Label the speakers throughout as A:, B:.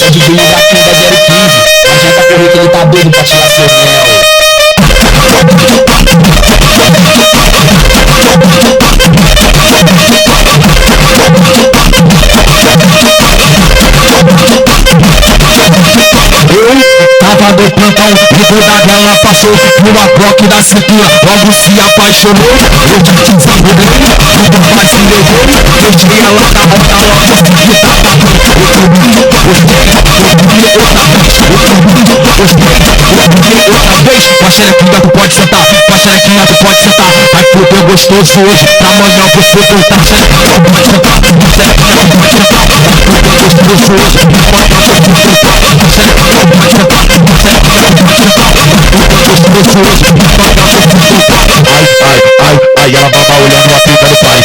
A: é DJ daqui da 015. Adianta correr que ele tá doido pra tirar seu mel.
B: Tava no plantão, ligou da dela, passou numa bloco da cintura, logo se apaixonou. Eu já te desabonei, tudo mais se levou. Deixei ela na roda logo que tava outro vídeo, outra vez. Com a xerequinha tu pode sentar, com a xerequinha tu pode sentar. Vai foder gostoso hoje, pra amanhã você voltar. Xerequinha tu pode sentar, xerequinha tu pode sentar. Vai foder gostoso hoje, pra amanhã você voltar. Xerequinha tu pode sentar. Ai, ela baba olhando a pica do pai.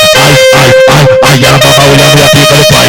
B: Ai, ela baba olhando a pica do pai.